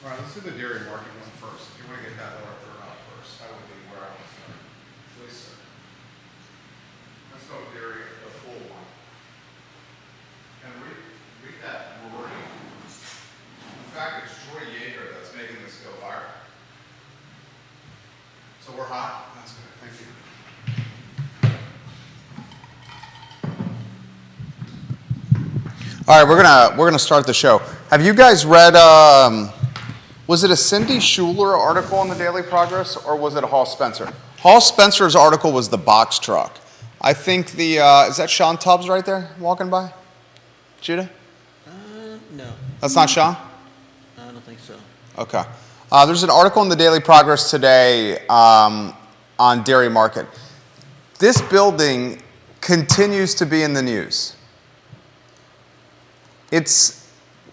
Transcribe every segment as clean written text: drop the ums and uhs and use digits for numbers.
All right, let's do the dairy market one first. If you want to get that lower third out first, that would be where I would start. Please, sir. Let's go with dairy, the full one. And read that wording. In fact, it's Troy Yeager that's making this go viral. So we're hot? That's good, thank you. All right, we're gonna start the show. Have you guys read? Was it a Cindy Schuler article in the Daily Progress, or was it a Hall Spencer? Hall Spencer's article was the box truck. I think the is that Sean Tubbs right there walking by? Judah? No. That's not Sean? I don't think so. Okay. There's an article in the Daily Progress today on Dairy Market. This building continues to be in the news. It's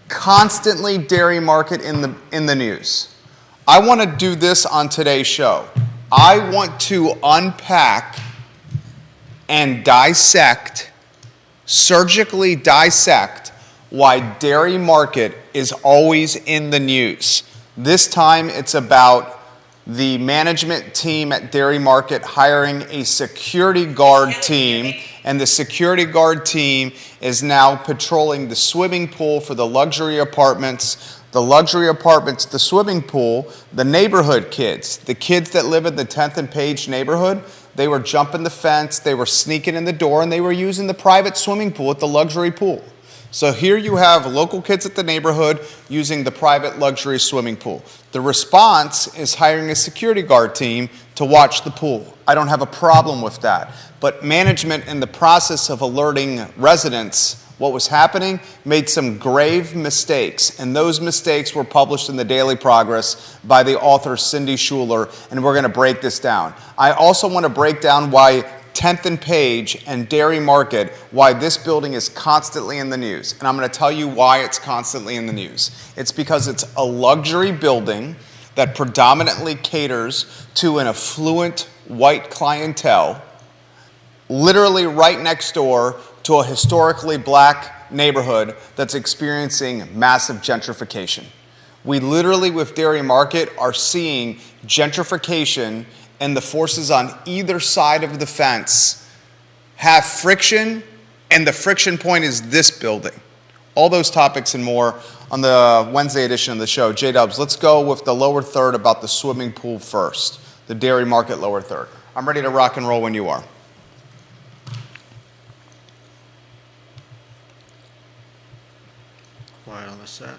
constantly Dairy Market in the news. I want to do this on today's show. I want to unpack and dissect, surgically dissect, why Dairy Market is always in the news. This time it's about the management team at Dairy Market hiring a security guard team, and the security guard team is now patrolling the swimming pool for the luxury apartments, the swimming pool, the neighborhood kids, the kids that live in the 10th and Page neighborhood. They were jumping the fence, they were sneaking in the door, and they were using the private swimming pool at the luxury pool. So here you have local kids at the neighborhood using the private luxury swimming pool. The response is hiring a security guard team to watch the pool. I don't have a problem with that. But management, in the process of alerting residents what was happening, made some grave mistakes. And those mistakes were published in the Daily Progress by the author Cindy Schuler, and we're going to break this down. I also want to break down why 10th and Page and Dairy Market, why this building is constantly in the news. And I'm going to tell you why it's constantly in the news. It's because it's a luxury building that predominantly caters to an affluent white clientele, literally right next door to a historically black neighborhood that's experiencing massive gentrification. We literally, with Dairy Market, are seeing gentrification, and the forces on either side of the fence have friction, and the friction point is this building. All those topics and more on the Wednesday edition of the show. J-Dubs, let's go with the lower third about the swimming pool first, the Dairy Market lower third. I'm ready to rock and roll when you are. Quiet on the set.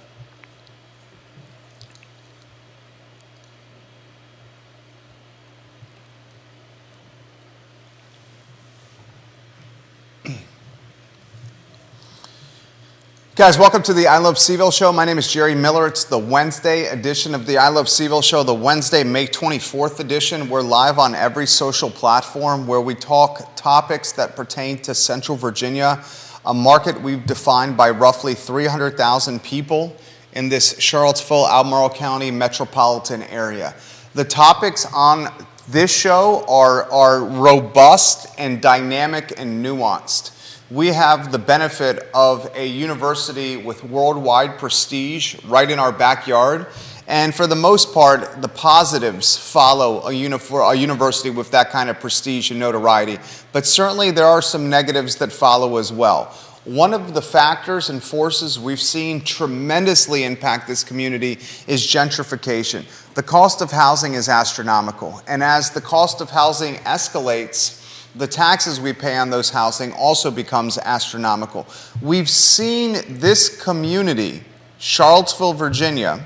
Guys, welcome to the I Love CVille show. My name is Jerry Miller. It's the Wednesday edition of the I Love CVille show, the Wednesday, May 24th edition. We're live on every social platform where we talk topics that pertain to Central Virginia, a market we've defined by roughly 300,000 people in this Charlottesville, Albemarle County metropolitan area. The topics on this show are robust and dynamic and nuanced. We have the benefit of a university with worldwide prestige right in our backyard. And for the most part, the positives follow a university with that kind of prestige and notoriety. But certainly there are some negatives that follow as well. One of the factors and forces we've seen tremendously impact this community is gentrification. The cost of housing is astronomical. And as the cost of housing escalates, the taxes we pay on those housing also becomes astronomical. We've seen this community, Charlottesville, Virginia,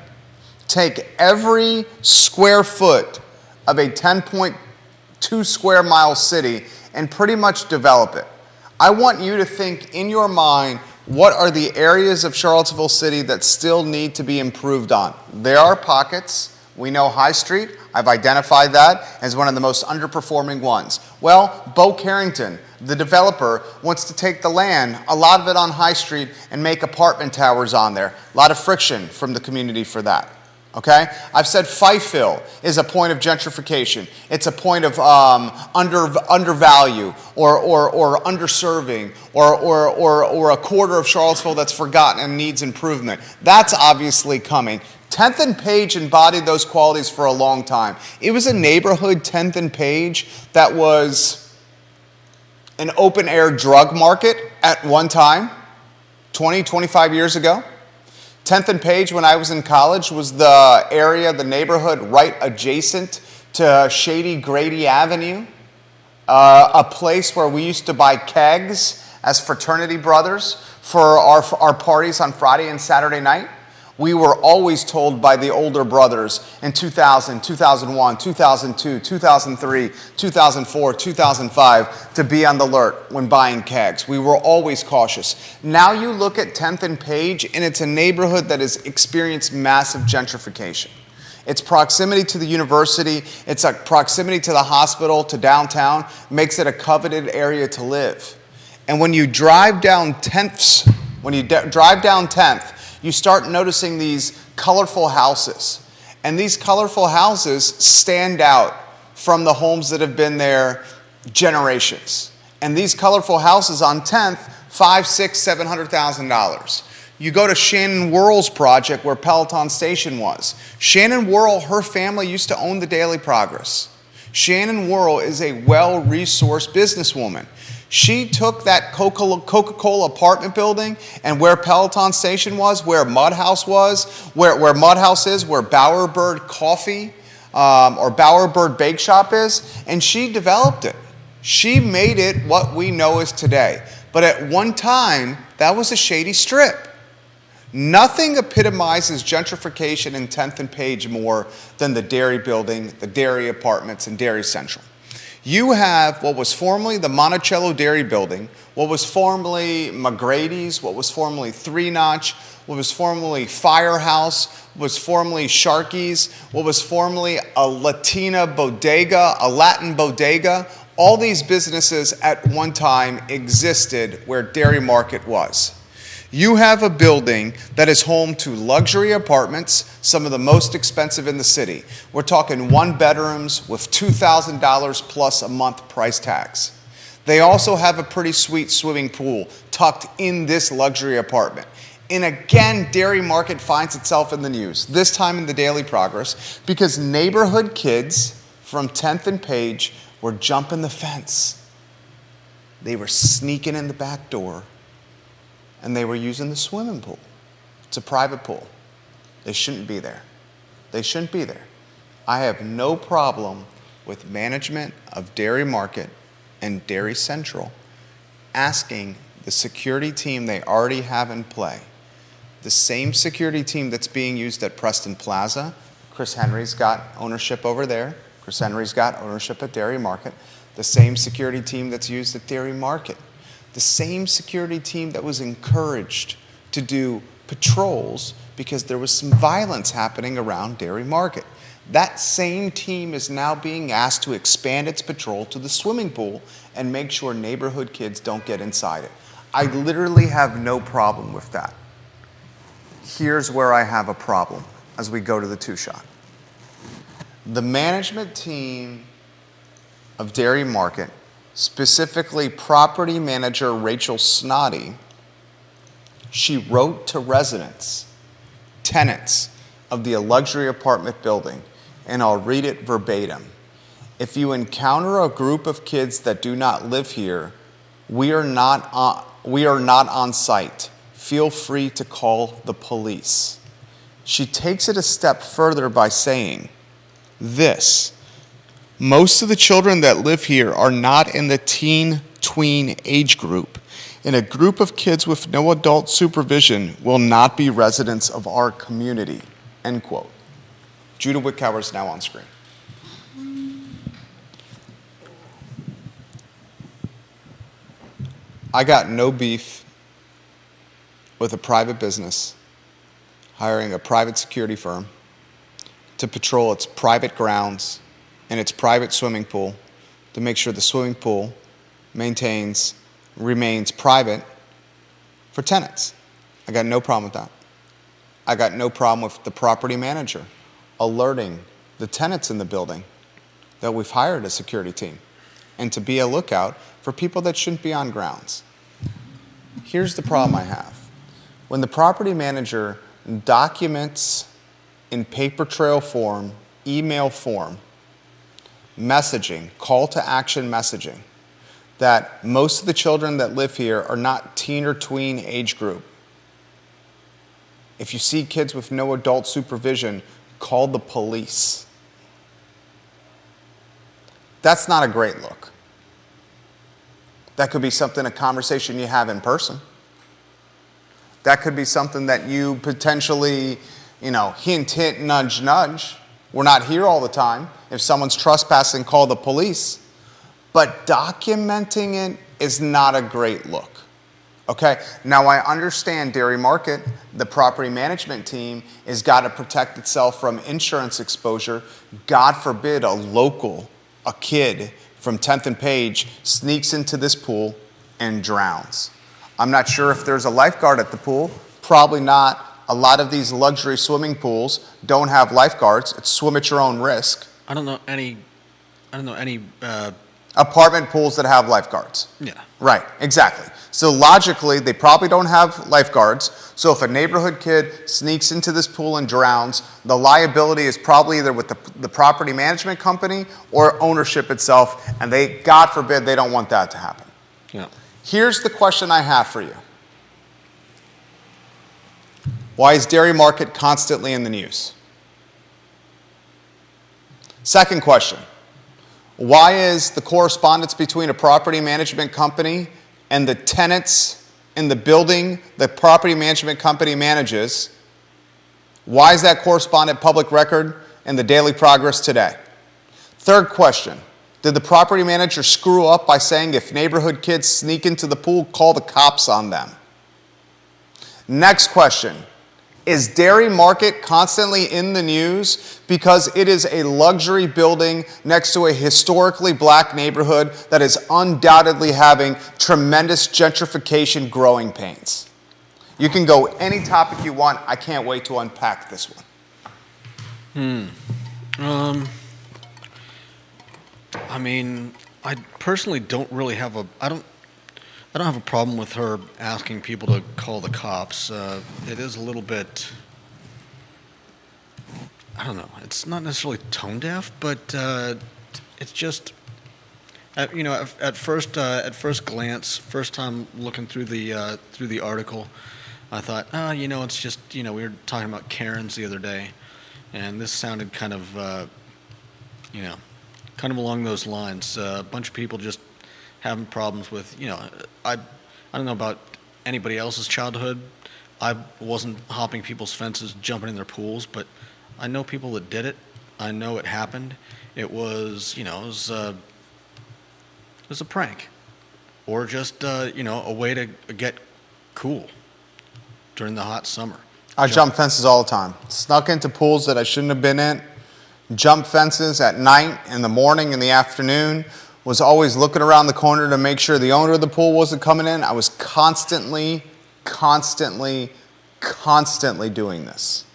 take every square foot of a 10.2 square mile city and pretty much develop it. I want you to think in your mind, what are the areas of Charlottesville City that still need to be improved on? There are pockets. We know High Street. I've identified that as one of the most underperforming ones. Well, Bo Carrington, the developer, wants to take the land, a lot of it on High Street, and make apartment towers on there. A lot of friction from the community for that. Okay? I've said Fifeville is a point of gentrification. It's a point of undervalue or underserving or a quarter of Charlottesville that's forgotten and needs improvement. That's obviously coming. 10th and Page embodied those qualities for a long time. It was a neighborhood, 10th and Page, that was an open-air drug market at one time, 20, 25 years ago. 10th and Page, when I was in college, was the area, the neighborhood right adjacent to Shady Grady Avenue, a place where we used to buy kegs as fraternity brothers for our parties on Friday and Saturday night. We were always told by the older brothers in 2000, 2001, 2002, 2003, 2004, 2005 to be on the alert when buying kegs. We were always cautious. Now you look at 10th and Page, and it's a neighborhood that has experienced massive gentrification. Its proximity to the university, its proximity to the hospital, to downtown, makes it a coveted area to live. And when you drive down 10th, you start noticing these colorful houses. And these colorful houses stand out from the homes that have been there generations. And these colorful houses on 10th, $500,000, $600,000, $700,000. You go to Shannon Worrell's project where Peloton Station was. Shannon Worrell, her family used to own the Daily Progress. Shannon Worrell is a well-resourced businesswoman. She took that Coca-Cola apartment building and where Peloton Station was, where Mudhouse was, where Mudhouse is, where Bowerbird Coffee or Bowerbird Bake Shop is, and she developed it. She made it what we know as today. But at one time, that was a shady strip. Nothing epitomizes gentrification in 10th and Page more than the Dairy building, the Dairy apartments, and Dairy Central. You have what was formerly the Monticello Dairy building, what was formerly McGrady's, what was formerly Three Notch, what was formerly Firehouse, what was formerly Sharky's, what was formerly a Latina bodega, a Latin bodega. All these businesses at one time existed where Dairy Market was. You have a building that is home to luxury apartments, some of the most expensive in the city. We're talking one bedrooms with $2,000 plus a month price tags. They also have a pretty sweet swimming pool tucked in this luxury apartment. And again, Dairy Market finds itself in the news, this time in the Daily Progress, because neighborhood kids from 10th and Page were jumping the fence. They were sneaking in the back door. And they were using the swimming pool. It's a private pool. They shouldn't be there. They shouldn't be there. I have no problem with management of Dairy Market and Dairy Central asking the security team they already have in play, the same security team that's being used at Preston Plaza. Chris Henry's got ownership over there. Chris Henry's got ownership at Dairy Market. The same security team that's used at Dairy Market. The same security team that was encouraged to do patrols because there was some violence happening around Dairy Market. That same team is now being asked to expand its patrol to the swimming pool and make sure neighborhood kids don't get inside it. I literally have no problem with that. Here's where I have a problem as we go to the two-shot. The management team of Dairy Market, specifically property manager Rachel Snoddy, she wrote to residents, tenants of the luxury apartment building, and I'll read it verbatim. If you encounter a group of kids that do not live here, we are not on site. Feel free to call the police. She takes it a step further by saying this: most of the children that live here are not in the teen-tween age group, and a group of kids with no adult supervision will not be residents of our community, end quote. Judah Wickower is now on screen. I got no beef with a private business hiring a private security firm to patrol its private grounds and its private swimming pool to make sure the swimming pool remains private for tenants. I got no problem with that. I got no problem with the property manager alerting the tenants in the building that we've hired a security team and to be a lookout for people that shouldn't be on grounds. Here's the problem I have. When the property manager documents in paper trail form, email form, messaging, call to action messaging, that most of the children that live here are not teen or tween age group. If you see kids with no adult supervision, call the police. That's not a great look. That could be something, a conversation you have in person. That could be something that you potentially, hint, hint, nudge, nudge. We're not here all the time. If someone's trespassing, call the police. But documenting it is not a great look. Okay? Now, I understand Dairy Market, the property management team, has got to protect itself from insurance exposure. God forbid a kid from 10th and Page sneaks into this pool and drowns. I'm not sure if there's a lifeguard at the pool. Probably not. A lot of these luxury swimming pools don't have lifeguards. It's swim at your own risk. I don't know any. Apartment pools that have lifeguards. Yeah. Right, exactly. So logically, they probably don't have lifeguards. So if a neighborhood kid sneaks into this pool and drowns, the liability is probably either with the property management company or ownership itself, and God forbid, they don't want that to happen. Yeah. Here's the question I have for you. Why is Dairy Market constantly in the news? Second question. Why is the correspondence between a property management company and the tenants in the building the property management company manages, why is that correspondence public record in the Daily Progress today? Third question. Did the property manager screw up by saying if neighborhood kids sneak into the pool, call the cops on them? Next question. Is Dairy Market constantly in the news because it is a luxury building next to a historically black neighborhood that is undoubtedly having tremendous gentrification growing pains? You can go any topic you want. I can't wait to unpack this one. I mean, I personally don't really have I don't have a problem with her asking people to call the cops. It is a little bit, I don't know, it's not necessarily tone deaf, but it's just, at first glance, first time looking through the article, I thought, it's just, we were talking about Karens the other day, and this sounded kind of along those lines. A bunch of people just having problems with, I don't know about anybody else's childhood. I wasn't hopping people's fences, jumping in their pools, but I know people that did it. I know it happened. It was, it was a prank, or just, a way to get cool during the hot summer. I jump fences all the time. Snuck into pools that I shouldn't have been in. Jump fences at night, in the morning, in the afternoon. Was always looking around the corner to make sure the owner of the pool wasn't coming in. I was constantly doing this.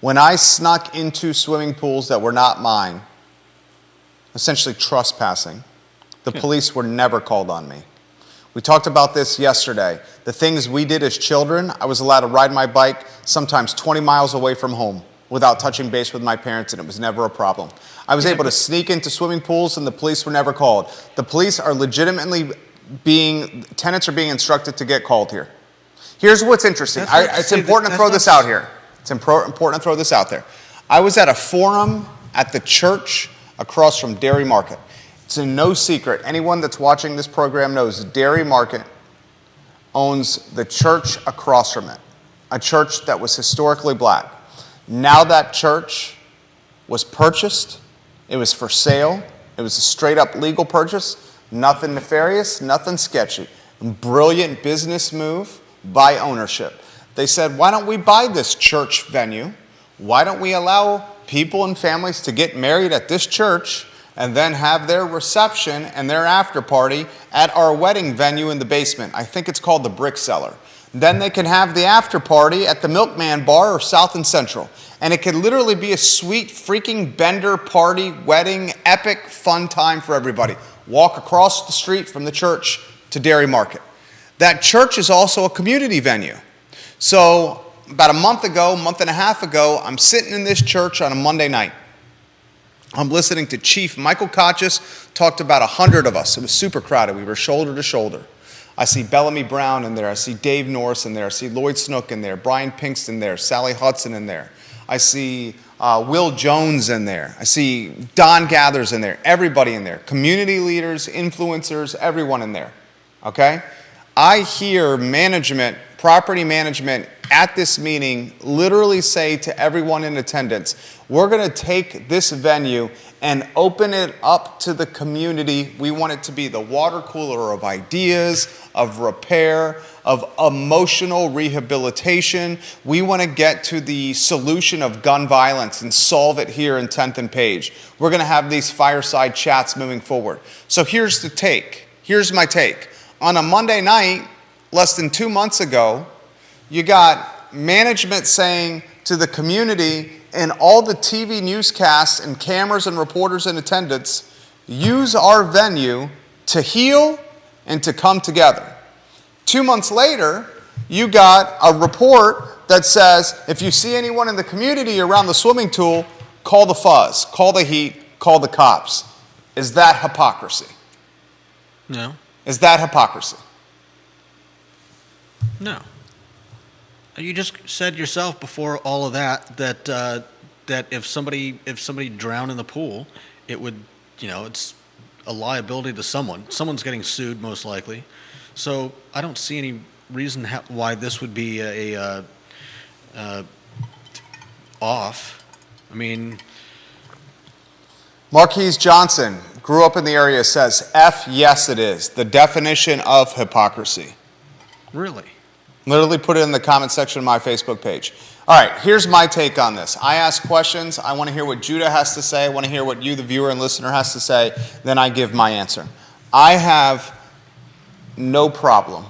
When I snuck into swimming pools that were not mine, essentially trespassing, the police were never called on me. We talked about this yesterday. The things we did as children, I was allowed to ride my bike sometimes 20 miles away from home without touching base with my parents, and it was never a problem. I was able to sneak into swimming pools, and the police were never called. The police are legitimately tenants are being instructed to get called here. Here's what's interesting. It's important to throw this out here. It's important to throw this out there. I was at a forum at the church across from Dairy Market. It's no secret. Anyone that's watching this program knows Dairy Market owns the church across from it, a church that was historically black. Now that church was purchased. It was for sale. It was a straight up legal purchase. Nothing nefarious, nothing sketchy. Brilliant business move by ownership. They said, why don't we buy this church venue? Why don't we allow people and families to get married at this church and then have their reception and their after party at our wedding venue in the basement? I think it's called the Brick Cellar. Then they can have the after party at the Milkman Bar or South and Central. And it could literally be a sweet freaking bender party, wedding, epic fun time for everybody. Walk across the street from the church to Dairy Market. That church is also a community venue. So about a month and a half ago, I'm sitting in this church on a Monday night. I'm listening to Chief Michael Kotchis talked about 100 of us. It was super crowded. We were shoulder to shoulder. I see Bellamy Brown in there. I see Dave Norris in there. I see Lloyd Snook in there. Brian Pinkston there. Sally Hudson in there. I see Will Jones in there. I see Don Gathers in there. Everybody in there. Community leaders, influencers, everyone in there. Okay? I hear management, property management at this meeting literally say to everyone in attendance, we're going to take this venue and open it up to the community. We want it to be the water cooler of ideas, of repair, of emotional rehabilitation. We want to get to the solution of gun violence and solve it here in 10th and Page. We're going to have these fireside chats moving forward. So here's the take. Here's my take. On a Monday night, less than 2 months ago, you got management saying to the community and all the TV newscasts and cameras and reporters in attendance, use our venue to heal and to come together. 2 months later, you got a report that says, if you see anyone in the community around the swimming pool, call the fuzz, call the heat, call the cops. Is that hypocrisy? No. Is that hypocrisy? No. You just said yourself before all of that that if somebody drowned in the pool, it would, it's a liability to someone. Someone's getting sued most likely. So I don't see any reason why this would be a off. I mean, Marquise Johnson grew up in the area, says, F yes it is. The definition of hypocrisy. Really? Literally put it in the comment section of my Facebook page. All right, here's my take on this. I ask questions. I want to hear what Judah has to say. I want to hear what you, the viewer and listener, has to say. Then I give my answer. I have no problem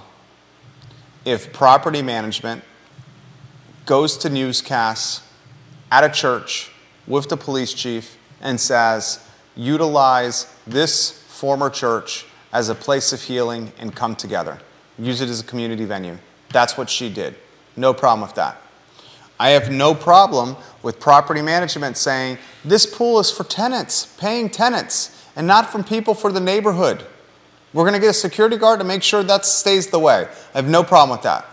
if property management goes to newscasts at a church with the police chief and says, utilize this former church as a place of healing and come together. Use it as a community venue. That's what she did. No problem with that. I have no problem with property management saying, this pool is for tenants, paying tenants, and not from people for the neighborhood. We're going to get a security guard to make sure that stays the way. I have no problem with that.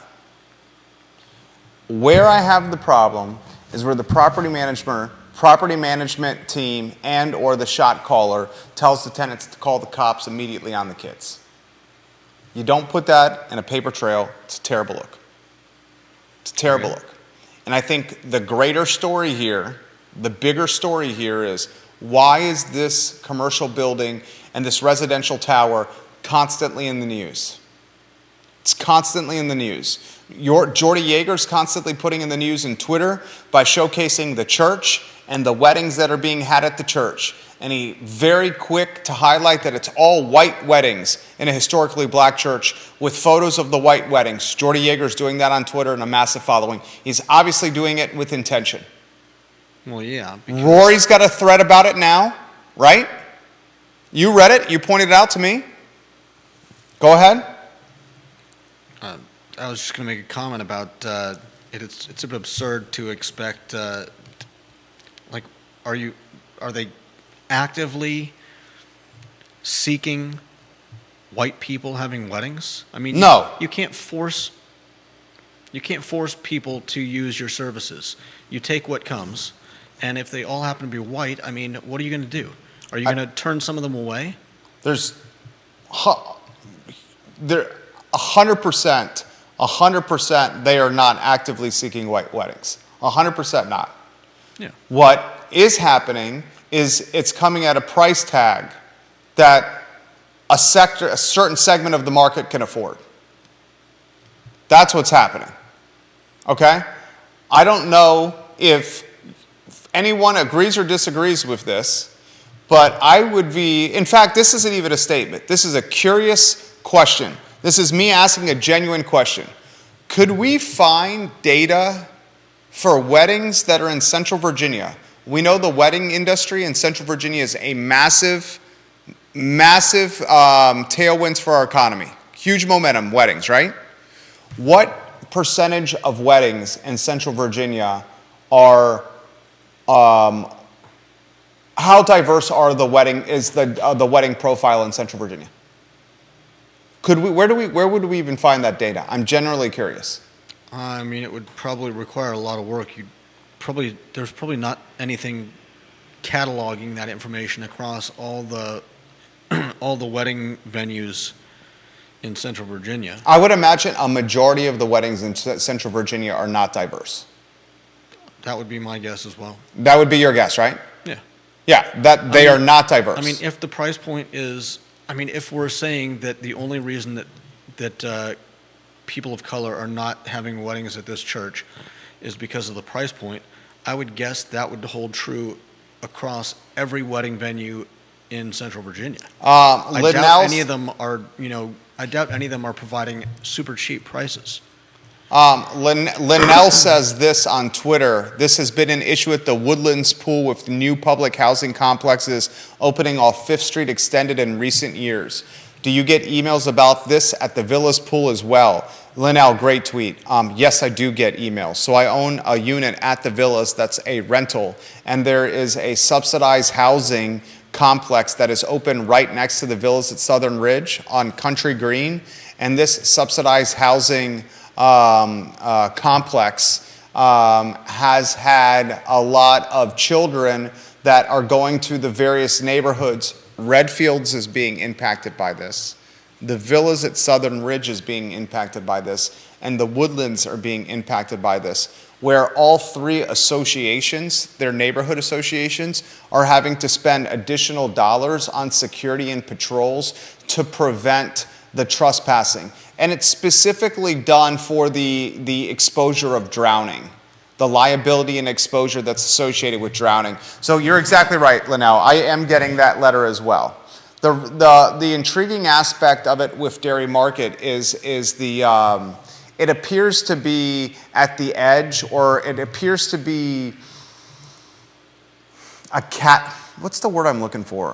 Where I have the problem is where the property management team and or the shot caller tells the tenants to call the cops immediately on the kids. You don't put that in a paper trail. It's a terrible look. It's a terrible look. And I think the greater story here, the bigger story here is, why is this commercial building and this residential tower constantly in the news? It's constantly in the news. Jordy Yeager's constantly putting in the news in Twitter by showcasing the church and the weddings that are being had at the church. And he very quick to highlight that it's all white weddings in a historically black church with photos of the white weddings. Jordy Yeager's doing that on Twitter and a massive following. He's obviously doing it with intention. Well, yeah. Rory's got a thread about it now, right? You read it. You pointed it out to me. Go ahead. I was just going to make a comment about it's a bit absurd to expect, are they actively seeking white people having weddings? I mean, no. You can't force people to use your services. You take what comes, and if they all happen to be white, I mean, what are you going to do? Are you going to turn some of them away? There's 100% they are not actively seeking white weddings. 100% not. Yeah. What is happening is it's coming at a price tag that a certain segment of the market can afford. That's what's happening. Okay? I don't know if anyone agrees or disagrees with this, but I would be, in fact, this isn't even a statement. This is a curious question. This is me asking a genuine question. Could we find data for weddings that are in Central Virginia? We know the wedding industry in Central Virginia is a massive tailwinds for our economy. Huge momentum, weddings, right? percentage of weddings in Central Virginia are, how diverse are the wedding profile in Central Virginia? Where would we even find that data? I'm generally curious. I mean, it would probably require a lot of work. There's probably not anything cataloging that information across all the all the wedding venues in Central Virginia. I would imagine a majority of the weddings in Central Virginia are not diverse. That would be my guess as well. That would be your guess, right? Yeah. Yeah, that they are not diverse. I mean, if the price point is, if we're saying that the only reason that people of color are not having weddings at this church is because of the price point, I would guess that would hold true across every wedding venue in Central Virginia. I doubt any of them are providing super cheap prices. Linnell says this on Twitter: "This has been an issue at the Woodlands Pool with new public housing complexes opening off 5th Street Extended in recent years. Do you get emails about this at the Villas Pool as well?" Linnell, great tweet. Yes, I do get emails. So I own a unit at the Villas that's a rental, and there is a subsidized housing complex that is open right next to the Villas at Southern Ridge on Country Green. And this subsidized housing complex has had a lot of children that are going to the various neighborhoods. Redfields is being impacted by this. The Villas at Southern Ridge is being impacted by this, and the Woodlands are being impacted by this, where all three associations, their neighborhood associations, are having to spend additional dollars on security and patrols to prevent the trespassing. And it's specifically done for the exposure of drowning, the liability and exposure that's associated with drowning. So you're exactly right, Linnell. I am getting that letter as well. The intriguing aspect of it with Dairy Market is it appears to be at the edge, or it appears to be a cat. What's the word I'm looking for?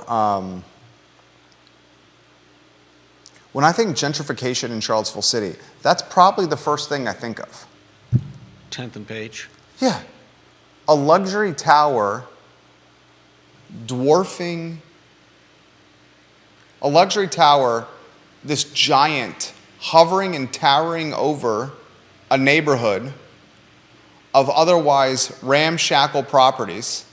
When I think gentrification in Charlottesville City, that's probably the first thing I think of. 10th and Page. Yeah. A luxury tower dwarfing, a luxury tower, this giant, hovering and towering over a neighborhood of otherwise ramshackle properties.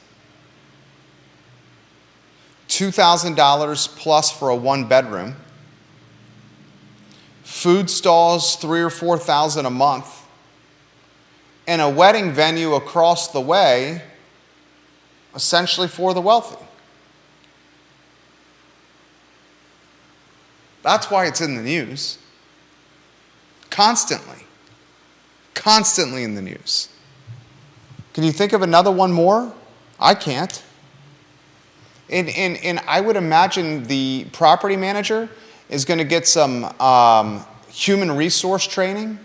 $2,000 plus for a 1-bedroom. Food stalls, $3,000 or $4,000 a month. And a wedding venue across the way, essentially for the wealthy. That's why it's in the news. Constantly. Constantly in the news. Can you think of another one more? I can't. And I would imagine the property manager is going to get some human resource training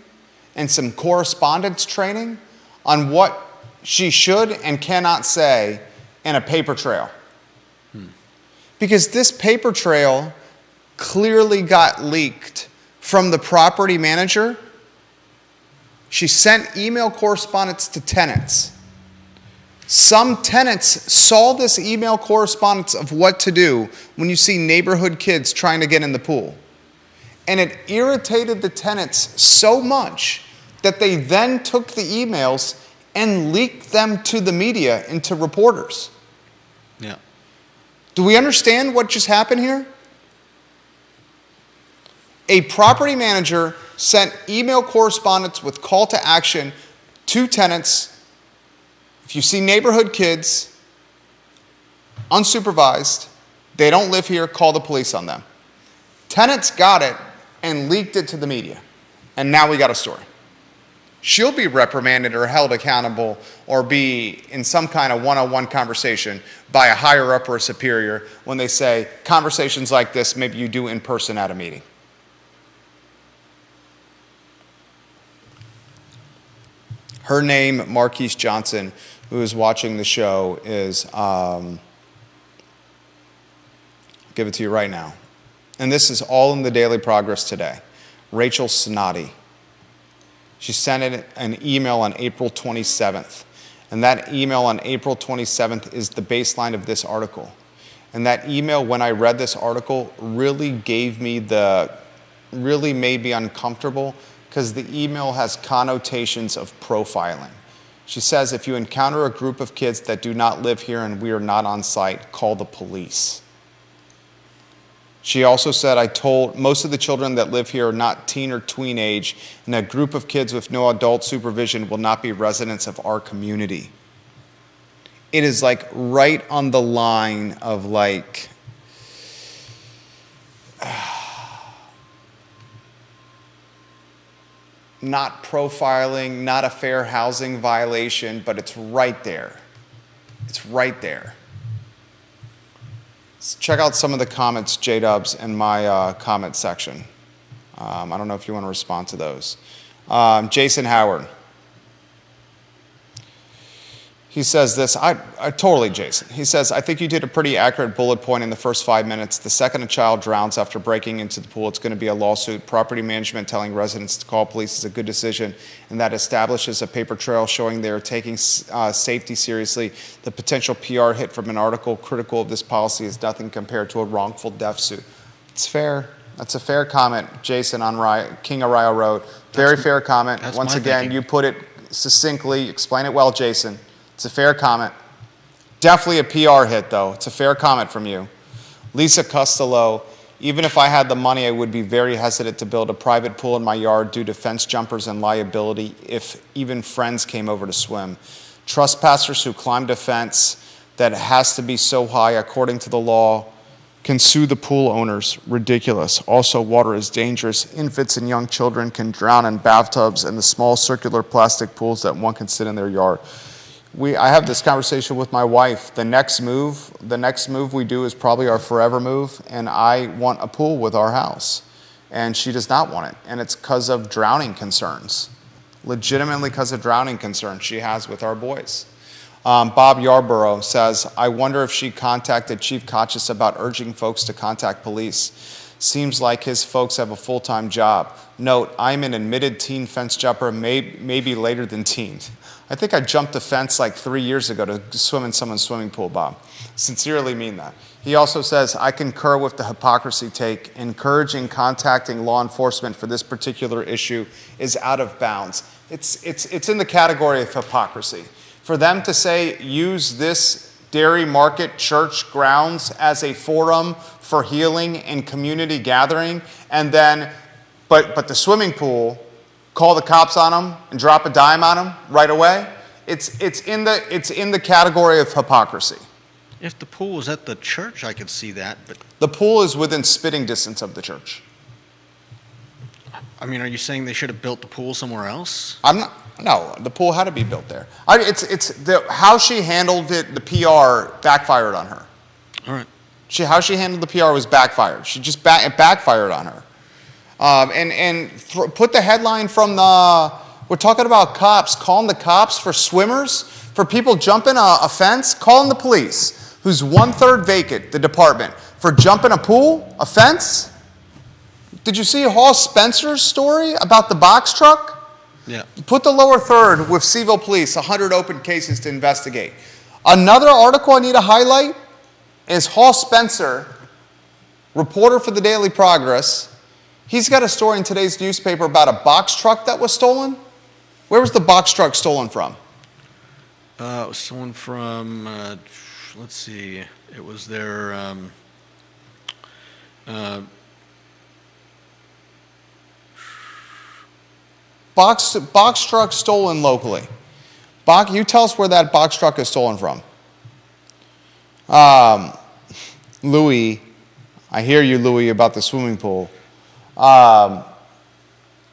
and some correspondence training on what she should and cannot say in a paper trail. Because this paper trail clearly got leaked from the property manager. She sent email correspondence to tenants. Some tenants saw this email correspondence of what to do when you see neighborhood kids trying to get in the pool. And it irritated the tenants so much that they then took the emails and leaked them to the media and to reporters. Yeah. Do we understand what just happened here? A property manager sent email correspondence with call to action to tenants. If you see neighborhood kids, unsupervised, they don't live here, call the police on them. Tenants got it and leaked it to the media. And now we got a story. She'll be reprimanded or held accountable or be in some kind of one-on-one conversation by a higher up or a superior when they say conversations like this maybe you do in person at a meeting. Her name, Marquise Johnson, who is watching the show, is, I'll give it to you right now. And this is all in the Daily Progress today. Rachel Snoddy. She sent it an email on April 27th. And that email on April 27th is the baseline of this article. And that email, when I read this article, really made me uncomfortable because the email has connotations of profiling. She says, if you encounter a group of kids that do not live here and we are not on site, call the police. She also said, I told most of the children that live here are not teen or tween age, and a group of kids with no adult supervision will not be residents of our community. It is like right on the line of like, not profiling, not a fair housing violation, but it's right there. It's right there. Let's check out some of the comments, J-Dubs, in my comment section. I don't know if you want to respond to those. Jason Howard. He says this, totally, Jason. He says, I think you did a pretty accurate bullet point in the first 5 minutes. The second a child drowns after breaking into the pool, it's going to be a lawsuit. Property management telling residents to call police is a good decision, and that establishes a paper trail showing they are taking safety seriously. The potential PR hit from an article critical of this policy is nothing compared to a wrongful death suit. It's fair. That's a fair comment, Jason, on King Arroyo Road. Very fair comment. Once again, you put it succinctly. Explain it well, Jason. It's a fair comment. Definitely a PR hit, though. It's a fair comment from you. Lisa Costello, even if I had the money, I would be very hesitant to build a private pool in my yard due to fence jumpers and liability if even friends came over to swim. Trespassers who climbed a fence that has to be so high according to the law can sue the pool owners. Ridiculous. Also, water is dangerous. Infants and young children can drown in bathtubs and the small circular plastic pools that one can sit in their yard. I have this conversation with my wife. The next move we do is probably our forever move, and I want a pool with our house. And she does not want it, and it's because of drowning concerns. Legitimately because of drowning concerns she has with our boys. Bob Yarborough says, I wonder if she contacted Chief Kachis about urging folks to contact police. Seems like his folks have a full-time job. Note, I'm an admitted teen fence jumper, maybe later than teens. I think I jumped a fence like 3 years ago to swim in someone's swimming pool, Bob. Sincerely mean that. He also says, I concur with the hypocrisy take. Encouraging contacting law enforcement for this particular issue is out of bounds. It's in the category of hypocrisy. For them to say, use this Dairy Market church grounds as a forum for healing and community gathering, and then, but the swimming pool, call the cops on them and drop a dime on them right away. It's in the category of hypocrisy. If the pool was at the church, I could see that, but the pool is within spitting distance of the church. I mean, are you saying they should have built the pool somewhere else? No, the pool had to be built there. How she handled it, the PR backfired on her. All right. How she handled the PR was backfired. It backfired on her. Put the headline from we're talking about cops, calling the cops for swimmers, for people jumping a fence, calling the police, who's 1/3 vacant, the department, for jumping a pool, a fence. Did you see Hall Spencer's story about the box truck? Yeah. Put the lower third with Seville Police, 100 open cases to investigate. Another article I need to highlight is Hall Spencer, reporter for the Daily Progress. He's got a story in today's newspaper about a box truck that was stolen. Where was the box truck stolen from? It was stolen from, let's see, it was their, box truck stolen locally. You tell us where that box truck is stolen from. Louis, I hear you, Louis, about the swimming pool.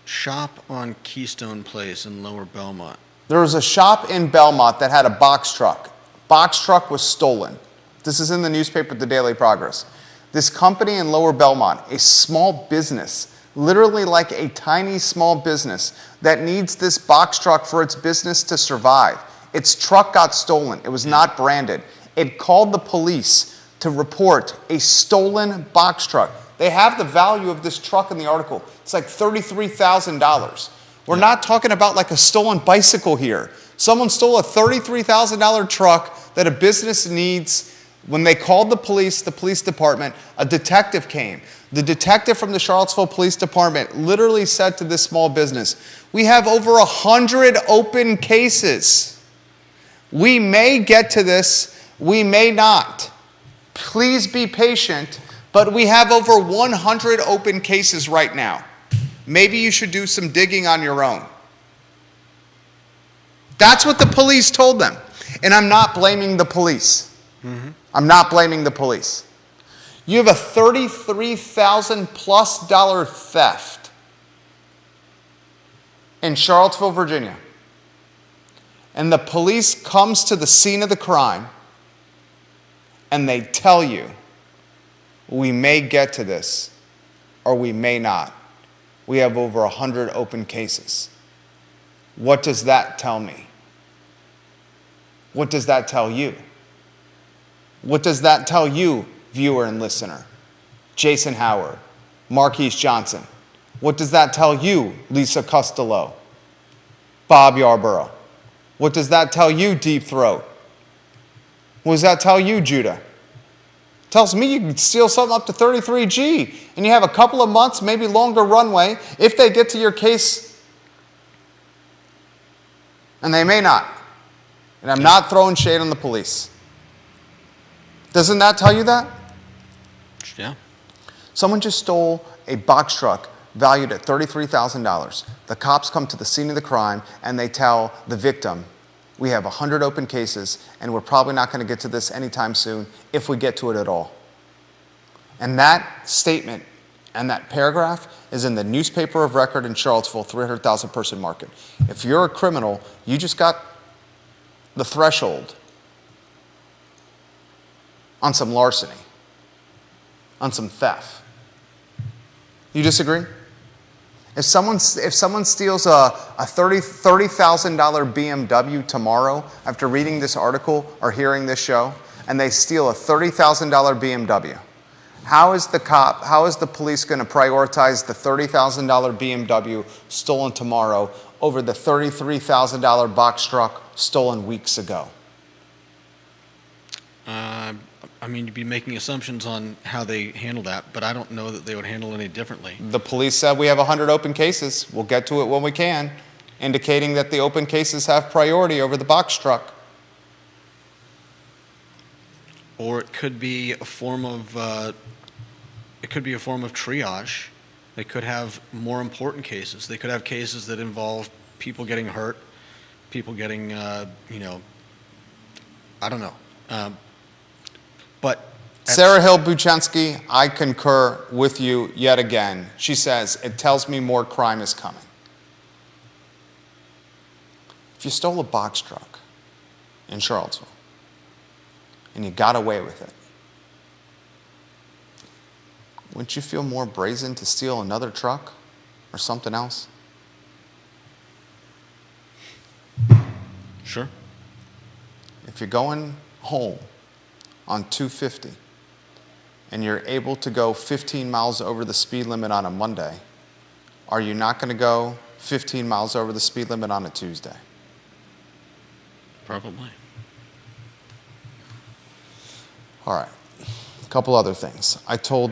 Shop on Keystone Place in Lower Belmont. There was a shop in Belmont that had a box truck. Box truck was stolen. This is in the newspaper, The Daily Progress. This company in Lower Belmont, a small business, literally like a tiny small business that needs this box truck for its business to survive. Its truck got stolen. It was not branded. It called the police to report a stolen box truck. They have the value of this truck in the article. It's like $33,000. We're not talking about like a stolen bicycle here. Someone stole a $33,000 truck that a business needs. When they called the police department, a detective came. The detective from the Charlottesville Police Department literally said to this small business, we have over 100 open cases. We may get to this, we may not. Please be patient, but we have over 100 open cases right now. Maybe you should do some digging on your own. That's what the police told them. And I'm not blaming the police. Mm-hmm. I'm not blaming the police. You have a $33,000+ theft in Charlottesville, Virginia. And the police comes to the scene of the crime and they tell you, we may get to this or we may not. We have over 100 open cases. What does that tell me? What does that tell you? What does that tell you, viewer and listener? Jason Howard, Marquise Johnson. What does that tell you, Lisa Costello? Bob Yarborough. What does that tell you, Deep Throat? What does that tell you, Judah? It tells me you can steal something up to 33G and you have a couple of months, maybe longer runway, if they get to your case. And they may not. And I'm not throwing shade on the police. Doesn't that tell you that? Yeah. Someone just stole a box truck valued at $33,000. The cops come to the scene of the crime and they tell the victim, we have 100 open cases and we're probably not going to get to this anytime soon, if we get to it at all. And that statement and that paragraph is in the newspaper of record in Charlottesville, 300,000 person market. If you're a criminal, you just got the threshold on some larceny, on some theft. You disagree? If someone steals a $30,000 BMW tomorrow after reading this article or hearing this show, and they steal a $30,000 BMW, how is the police going to prioritize the $30,000 BMW stolen tomorrow over the $33,000 box truck stolen weeks ago? I mean, you'd be making assumptions on how they handle that, but I don't know that they would handle it any differently. The police said we have 100 open cases. We'll get to it when we can, indicating that the open cases have priority over the box truck. Or it could be a form of triage. They could have more important cases. They could have cases that involve people getting hurt, people getting, I don't know. But Sarah Hill Buchansky, I concur with you yet again. She says, it tells me more crime is coming. If you stole a box truck in Charlottesville and you got away with it, wouldn't you feel more brazen to steal another truck or something else? Sure. If you're going home on 250 and you're able to go 15 miles over the speed limit on a Monday, are you not going to go 15 miles over the speed limit on a Tuesday? Probably. All right. A couple other things. I told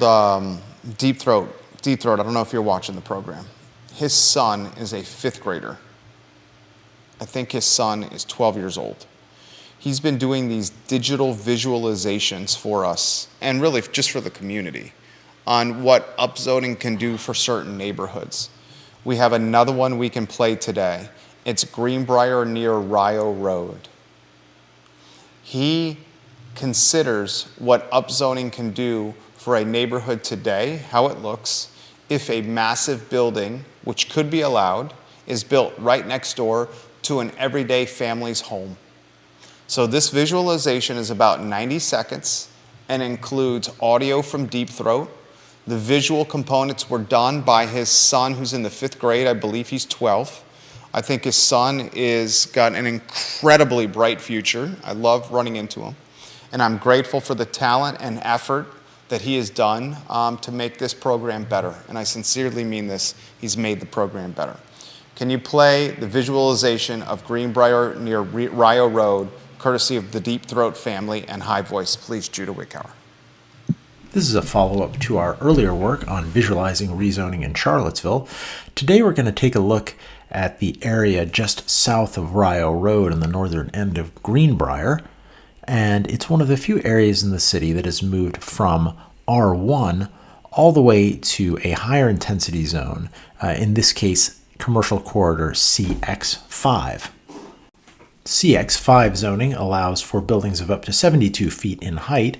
Deep Throat, I don't know if you're watching the program. His son is a 5th grader. I think his son is 12 years old. He's been doing these digital visualizations for us, and really just for the community, on what upzoning can do for certain neighborhoods. We have another one we can play today. It's Greenbrier near Rio Road. He considers what upzoning can do for a neighborhood today, how it looks, if a massive building, which could be allowed, is built right next door to an everyday family's home. So this visualization is about 90 seconds and includes audio from Deep Throat. The visual components were done by his son, who's in the 5th grade. I believe he's 12. I think his son is got an incredibly bright future. I love running into him. And I'm grateful for the talent and effort that he has done to make this program better. And I sincerely mean this. He's made the program better. Can you play the visualization of Greenbrier near Rio Road, courtesy of the Deep Throat family and High Voice? Please, Judah Wickower. This is a follow-up to our earlier work on visualizing rezoning in Charlottesville. Today we're going to take a look at the area just south of Rio Road on the northern end of Greenbrier. And it's one of the few areas in the city that has moved from R1 all the way to a higher intensity zone, in this case, Commercial Corridor CX5. CX5 zoning allows for buildings of up to 72 feet in height,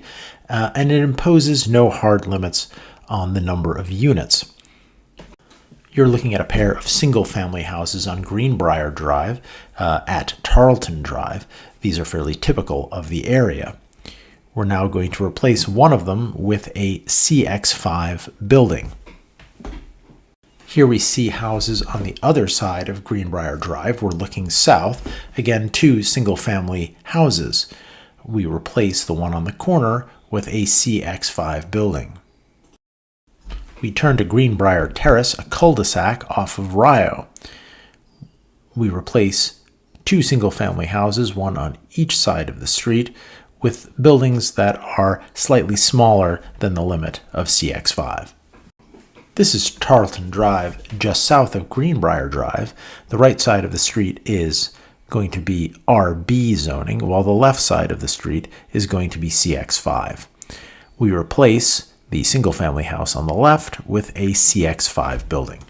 and it imposes no hard limits on the number of units. You're looking at a pair of single-family houses on Greenbrier Drive at Tarleton Drive. These are fairly typical of the area. We're now going to replace one of them with a CX5 building. Here we see houses on the other side of Greenbrier Drive. We're looking south. Again, two single-family houses. We replace the one on the corner with a CX5 building. We turn to Greenbrier Terrace, a cul-de-sac off of Rio. We replace two single-family houses, one on each side of the street, with buildings that are slightly smaller than the limit of CX5. This is Tarleton Drive, just south of Greenbrier Drive. The right side of the street is going to be RB zoning, while the left side of the street is going to be CX5. We replace the single-family house on the left with a CX5 building.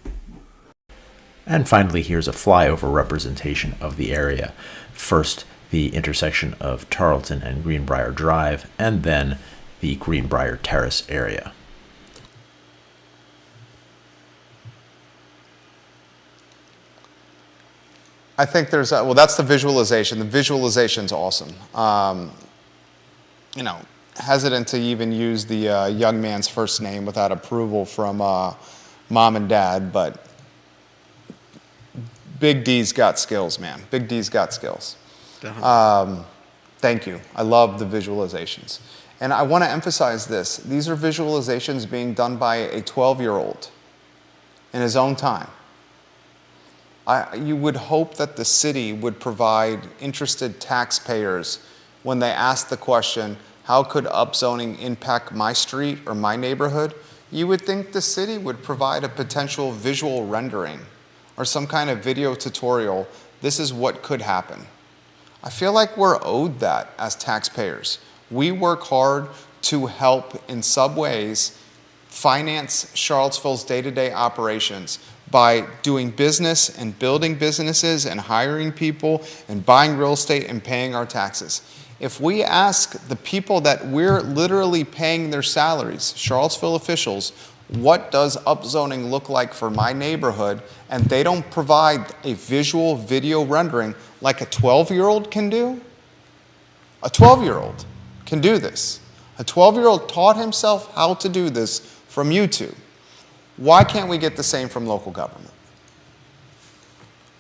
And finally, here's a flyover representation of the area. First, the intersection of Tarleton and Greenbrier Drive, and then the Greenbrier Terrace area. I think there's well, that's the visualization. The visualization's awesome. Hesitant to even use the young man's first name without approval from mom and dad, but Big D's got skills, man. Big D's got skills. Thank you. I love the visualizations. And I want to emphasize this. These are visualizations being done by a 12-year-old in his own time. You would hope that the city would provide interested taxpayers when they ask the question, how could upzoning impact my street or my neighborhood? You would think the city would provide a potential visual rendering or some kind of video tutorial. This is what could happen. I feel like we're owed that as taxpayers. We work hard to help in some ways finance Charlottesville's day-to-day operations by doing business and building businesses and hiring people and buying real estate and paying our taxes. If we ask the people that we're literally paying their salaries, Charlottesville officials, what does upzoning look like for my neighborhood, and they don't provide a visual video rendering like a 12-year-old can do? A 12-year-old can do this. A 12-year-old taught himself how to do this from YouTube. Why can't we get the same from local government?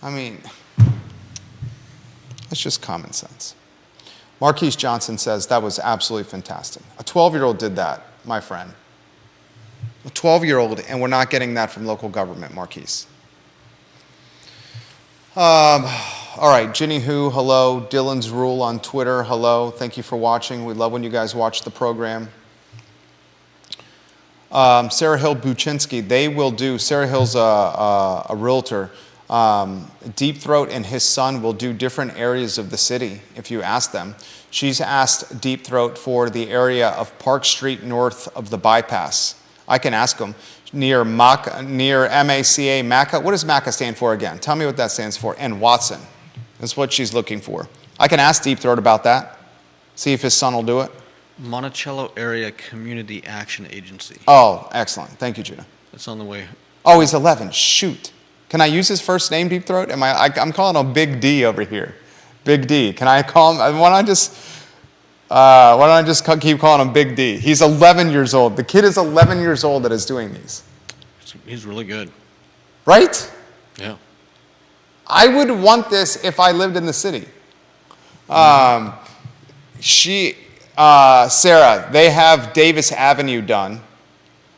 I mean, it's just common sense. Marquise Johnson says that was absolutely fantastic. A 12-year-old did that, my friend. A 12-year-old, and we're not getting that from local government, Marquise. All right, Ginny Who, hello. Dylan's Rule on Twitter, hello. Thank you for watching. We love when you guys watch the program. Sarah Hill Buczynski, they will do, Sarah Hill's a realtor. Deep Throat and his son will do different areas of the city if you ask them. She's asked Deep Throat for the area of Park Street north of the bypass. I can ask them. Near MACA, MACA. What does MACA stand for again? Tell me what that stands for. And Watson. That's what she's looking for. I can ask Deep Throat about that. See if his son will do it. Monticello Area Community Action Agency. Oh, excellent. Thank you, Judah. It's on the way. Oh, he's 11. Shoot. Can I use his first name, Deep Throat? I'm calling him Big D over here. Big D. Can I call him? Why don't I just keep calling him Big D? He's 11 years old. The kid is 11 years old that is doing these. He's really good. Right? Yeah. I would want this if I lived in the city. Sarah, they have Davis Avenue done,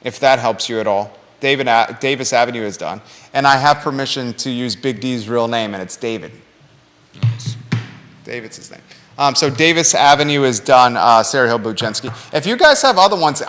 if that helps you at all. Davis Avenue is done. And I have permission to use Big D's real name, and it's David. David's his name. So Davis Avenue is done, Sarah Hill Buchensky. If you guys have other ones,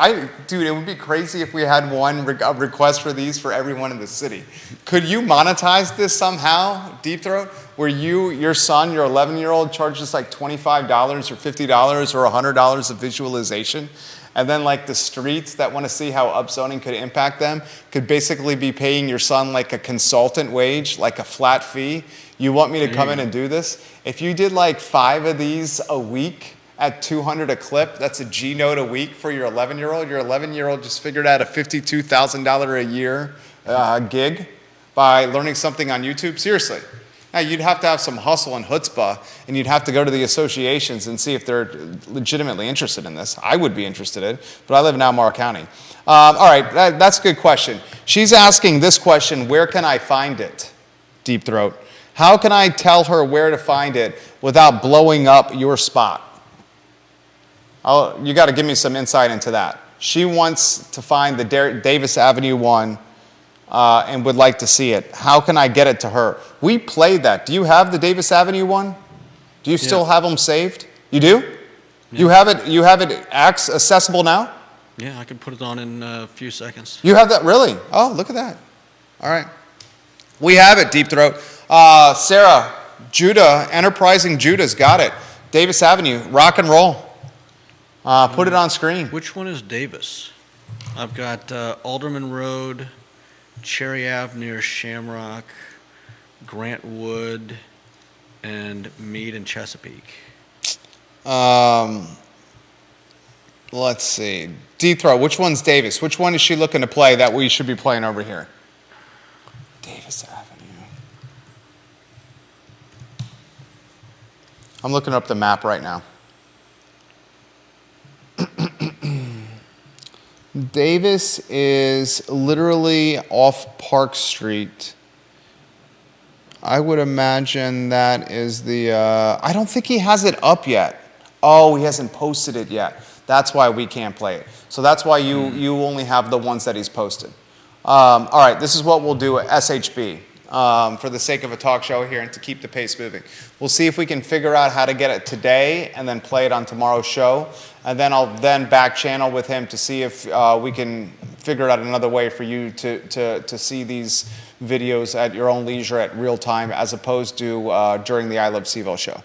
dude, it would be crazy if we had one request for these for everyone in the city. Could you monetize this somehow, Deep Throat, where your son, your 11-year-old, charges like $25 or $50 or $100 of visualization? And then like the streets that want to see how upzoning could impact them could basically be paying your son like a consultant wage, like a flat fee. You want me to come in and do this? If you did like 5 of these a week at $200 a clip, that's a G note a week for your 11-year-old. Your 11-year-old just figured out a $52,000 a year gig by learning something on YouTube. Seriously. Now, you'd have to have some hustle and chutzpah, and you'd have to go to the associations and see if they're legitimately interested in this. I would be interested in it, but I live in Albemarle County. All right, that's a good question. She's asking this question, where can I find it, Deep Throat? How can I tell her where to find it without blowing up your spot? You got to give me some insight into that. She wants to find the Davis Avenue one and would like to see it. How can I get it to her? We played that. Do you have the Davis Avenue one? Do you still have them saved? You do? Yeah. You have it accessible now? Yeah, I can put it on in a few seconds. You have that? Really? Oh, look at that. All right. We have it, Deep Throat. Sarah, Judah, Enterprising Judah's got it. Davis Avenue, rock and roll. Put it on screen. Which one is Davis? I've got Alderman Road, Cherry Ave near Shamrock, Grant Wood, and Meade and Chesapeake. Let's see. Deep Throat, which one's Davis? Which one is she looking to play that we should be playing over here? Davis Avenue. I'm looking up the map right now. Davis is literally off Park Street. I would imagine that is the, I don't think he has it up yet. Oh, he hasn't posted it yet. That's why we can't play it. So that's why you only have the ones that he's posted. All right, this is what we'll do at SHB for the sake of a talk show here and to keep the pace moving. We'll see if we can figure out how to get it today and then play it on tomorrow's show. And then I'll back channel with him to see if we can figure out another way for you to see these videos at your own leisure at real time as opposed to during the I Love CVille show.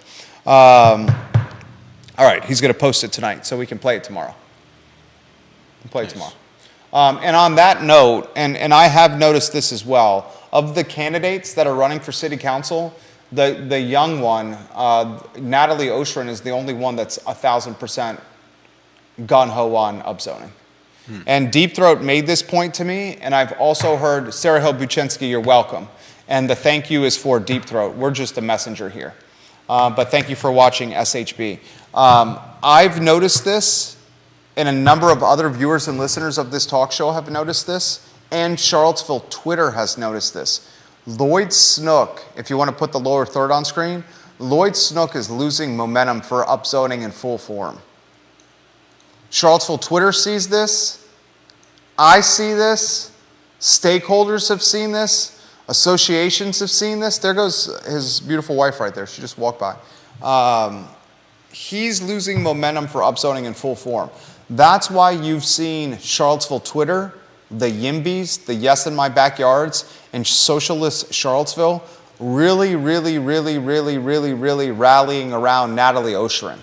All right, he's going to post it tonight so we can play it tomorrow. We'll play it tomorrow. And on that note, and I have noticed this as well, of the candidates that are running for city council, the young one, Natalie Oshrin, is the only one that's 1,000% gun-ho on upzoning. And Deep Throat made this point to me, and I've also heard, Sarah Hill Buchensky, you're welcome. And the thank you is for Deep Throat. We're just a messenger here. But thank you for watching SHB. I've noticed this, and a number of other viewers and listeners of this talk show have noticed this, and Charlottesville Twitter has noticed this. Lloyd Snook, if you want to put the lower third on screen, Lloyd Snook is losing momentum for upzoning in full form. Charlottesville Twitter sees this. I see this. Stakeholders have seen this. Associations have seen this. There goes his beautiful wife right there. She just walked by. He's losing momentum for upzoning in full form. That's why you've seen Charlottesville Twitter, the Yimbies, the Yes in My Backyards, and Socialist Charlottesville really rallying around Natalie Oshrin.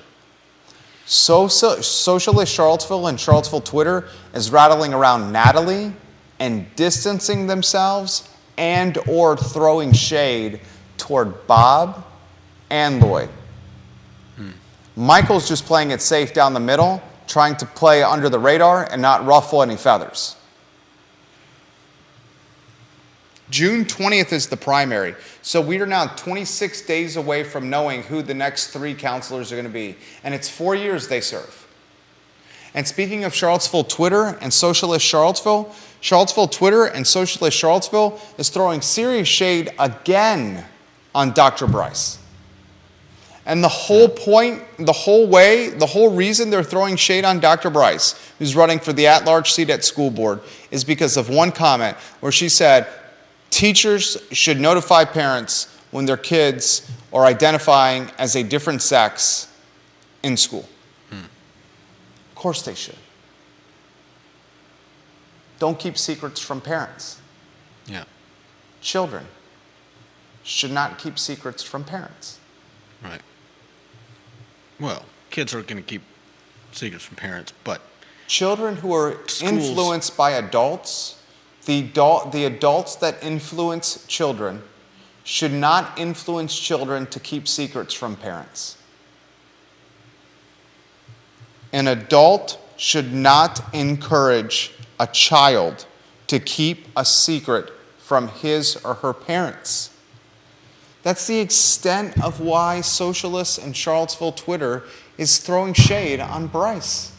Socialist Charlottesville and Charlottesville Twitter is rattling around Natalie and distancing themselves and or throwing shade toward Bob and Lloyd. Michael's just playing it safe down the middle, trying to play under the radar and not ruffle any feathers. June 20th is the primary. So we are now 26 days away from knowing who the next 3 councilors are going to be. And it's 4 years they serve. And speaking of Charlottesville Twitter and Socialist Charlottesville, Charlottesville Twitter and Socialist Charlottesville is throwing serious shade again on Dr. Bryce. And the whole point, the whole reason they're throwing shade on Dr. Bryce, who's running for the at-large seat at school board, is because of one comment where she said teachers should notify parents when their kids are identifying as a different sex in school. Of course they should. Don't keep secrets from parents. Yeah. Children should not keep secrets from parents. Right. Well, kids are going to keep secrets from parents, but Children who are Schools. influenced by adults, the adults that influence children should not influence children to keep secrets from parents. An adult should not encourage a child to keep a secret from his or her parents. That's the extent of why socialists in Charlottesville Twitter is throwing shade on Bryce.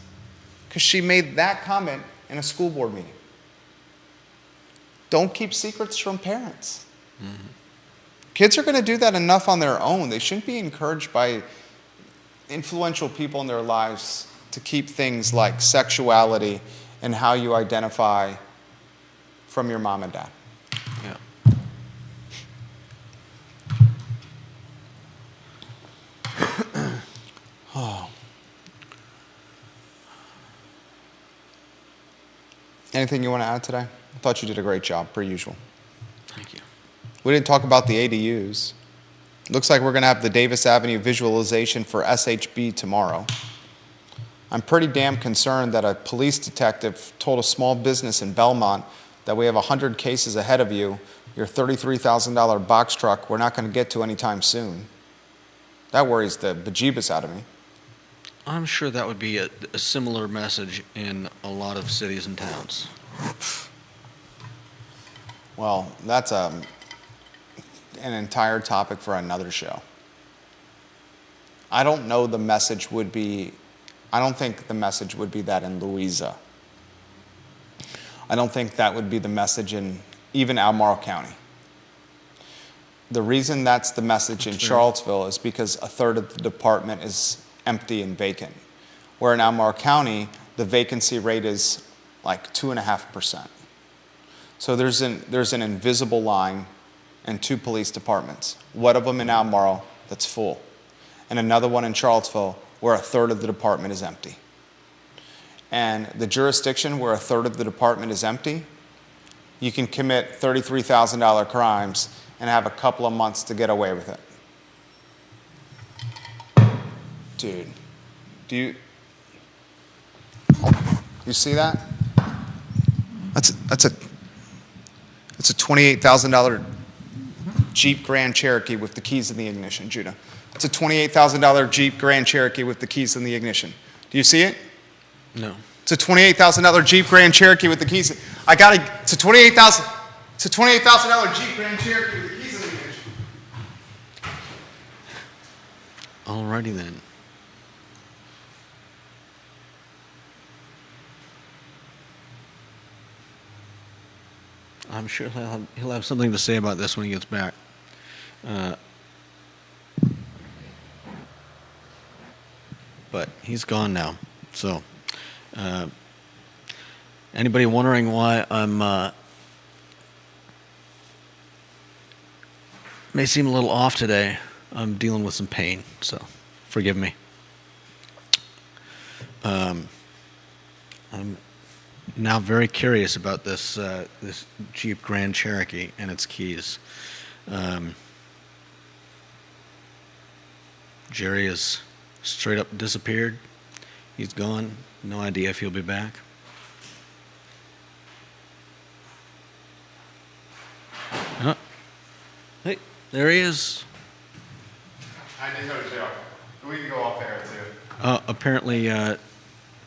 Because she made that comment in a school board meeting. Don't keep secrets from parents. Mm-hmm. Kids are going to do that enough on their own. They shouldn't be encouraged by influential people in their lives to keep things like sexuality and how you identify from your mom and dad. yeah. Anything you want to add today? I thought you did a great job, per usual. Thank you. We didn't talk about the ADUs. Looks like we're going to have the Davis Avenue visualization for SHB tomorrow. I'm pretty damn concerned that a police detective told a small business in Belmont that we have 100 cases ahead of you. Your $33,000 box truck we're not going to get to anytime soon. That worries the bejeebus out of me. I'm sure that would be a similar message in a lot of cities and towns. Well, that's an entire topic for another show. I don't know the message would be, I don't think the message would be that in Louisa. I don't think that would be the message in even Albemarle County. The reason that's the message in Charlottesville is because a third of the department is empty and vacant. Where in Albemarle County, the vacancy rate is like 2.5%. So there's an invisible line in 2 police departments. One of them in Albemarle that's full, and another one in Charlottesville where a third of the department is empty. And the jurisdiction where a third of the department is empty, you can commit $33,000 crimes and have a couple of months to get away with it. Dude, do you see that? That's a $28,000 Jeep Grand Cherokee with the keys in the ignition, Judah. It's a $28,000 Jeep Grand Cherokee with the keys in the ignition. Do you see it? No. It's a $28,000 Jeep Grand Cherokee with the keys. It's a $28,000 Jeep Grand Cherokee with the keys in the ignition. Alrighty then. I'm sure he'll have something to say about this when he gets back. But he's gone now. So, anybody wondering why I'm may seem a little off today? I'm dealing with some pain, so forgive me. I'm now very curious about this this Jeep Grand Cherokee and its keys. Jerry has straight up disappeared. He's gone. No idea if he'll be back. Hey, there he is. I did go to jail. We can go off air too. Apparently,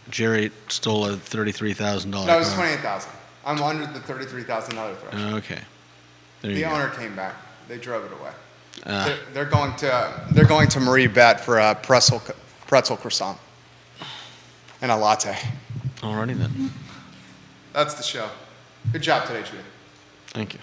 Jerry stole a $33,000. No, it was $28,000. I'm under the $33,000 threshold. Okay. There you The go. owner came back. They drove it away. They're going to Marie Bet for a pretzel croissant and a latte. Alrighty then. That's the show. Good job today, Judy. Thank you.